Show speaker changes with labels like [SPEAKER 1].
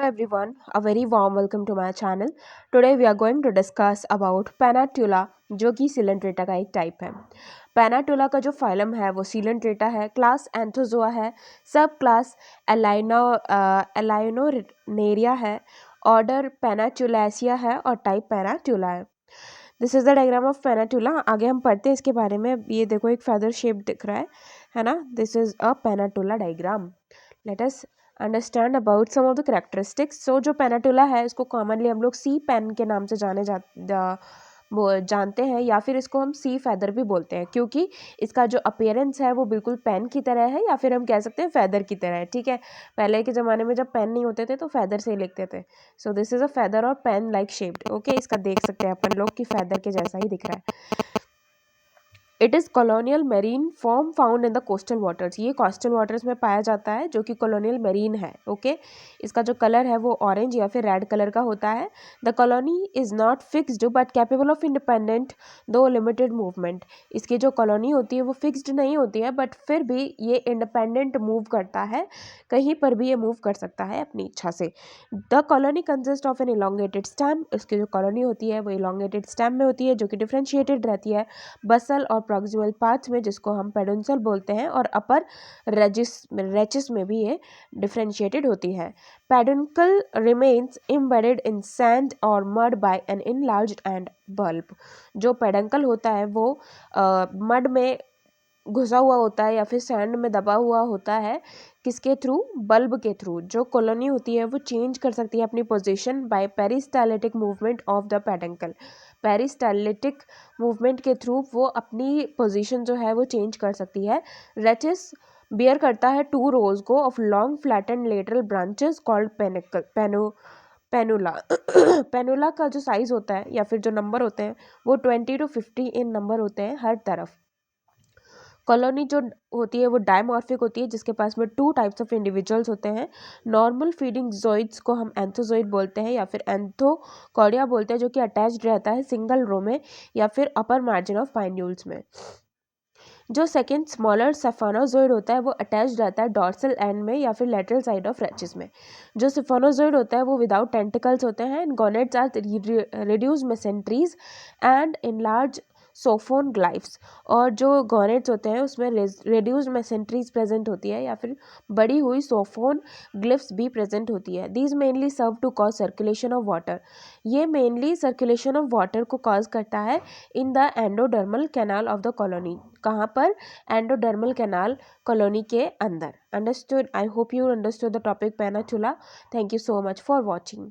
[SPEAKER 1] Hello everyone, a very warm welcome to my channel. Today we are going to discuss about Pennatula जो कि Coelenterata का एक type है। Pennatula का जो फाइलम है वो सिलेंट्रेटा है, क्लास एंथोजोआ है, सब क्लास एलाइनोनेरिया है, ऑर्डर पेनाटुलासिया है और टाइप पेनाटुला है। This is the diagram of Pennatula. आगे हम पढ़ते हैं इसके बारे में। ये देखो एक फेदर शेप दिख रहा है ना। This is a pennatula diagram. Let us understand about some of the characteristics. So जो पेनाटुला है इसको कॉमनली हम लोग सी पेन के नाम से वो जानते हैं, या फिर इसको हम सी फेदर भी बोलते हैं, क्योंकि इसका जो अपीयरेंस है वो बिल्कुल पेन की तरह है, या फिर हम कह सकते हैं फेदर की तरह है। ठीक है, पहले के ज़माने में जब पेन नहीं होते थे तो फेदर से ही लिखते थे। So this is a feather और पेन लाइक शेप्ड। ओके, इसका देख सकते हैं अपन लोग कि फेदर के जैसा ही दिख रहा है। It is colonial marine form found in the coastal waters. ये कोस्टल वाटर्स में पाया जाता है, जो कि कॉलोनियल मेरीन है। ओके, इसका जो कलर है वो ऑरेंज या फिर रेड कलर का होता है। The colony is not fixed but capable of independent दो लिमिटेड मूवमेंट। इसकी जो कॉलोनी होती है वो फिक्स्ड नहीं होती है, बट फिर भी ये इंडिपेंडेंट मूव करता है, कहीं पर भी ये मूव कर सकता है अपनी इच्छा से। The colony consist of an elongated stem. इसकी जो कॉलोनी होती है वो इलोंगेटेड स्टेम में होती है, जो कि डिफ्रेंशिएटेड रहती है बसल और प्रॉक्सिमल पार्ट्स में, जिसको हम पेडुंसल बोलते हैं, और अपर रेचिस में भी ये डिफ्रेंशिएटेड होती है। Peduncle remains embedded in sand और mud by an enlarged end bulb. जो पेडंकल होता है वो मड में घुसा हुआ होता है या फिर सैंड में दबा हुआ होता है। किसके थ्रू? बल्ब के थ्रू। जो कॉलोनी होती है वो चेंज कर सकती है अपनी position by peristaltic movement of the peduncle. Peristaltic movement के थ्रू वो अपनी पोजीशन जो है वो चेंज कर सकती है। रेटिस बियर करता है 2 रोज को of long flattened lateral branches called pinnula. Pinnula का जो साइज होता है या फिर जो नंबर होते हैं वो 20 to 50 इन नंबर होते हैं हर तरफ। कॉलोनी जो होती है वो डायमॉर्फिक होती है, जिसके पास में 2 टाइप्स ऑफ इंडिविजुअल्स होते हैं। नॉर्मल फीडिंग जोइड्स को हम एंथोजोइड बोलते हैं या फिर एंथोकॉर्डिया बोलते हैं, जो कि अटैच्ड रहता है सिंगल रो में या फिर अपर मार्जिन ऑफ पाइन्यूल्स में। जो सेकंड स्मॉलर सिफोनोजोइड होता है वो अटैच्ड रहता है डॉर्सल एंड में या फिर लेटरल साइड ऑफ रेचिस में। जो सिफोनोजोइड होता है वो विदाउट टेंटिकल्स होते हैं। Gonads are reduced mesenteries and enlarge siphonoglyphs. और जो गोनेड्स होते हैं उसमें रिड्यूस्ड मेसेंट्रीज प्रेजेंट होती है या फिर बड़ी हुई सोफोन ग्लिफ्स भी प्रेजेंट होती है। These mainly serve to cause circulation of water. ये मेनली सर्कुलेशन ऑफ वाटर को कॉज करता है in the endodermal canal of the colony. कहाँ पर? एंडोडर्मल कैनाल कॉलोनी के अंदर। Understood? I hope you understood the topic pennatula. Thank you so much for watching.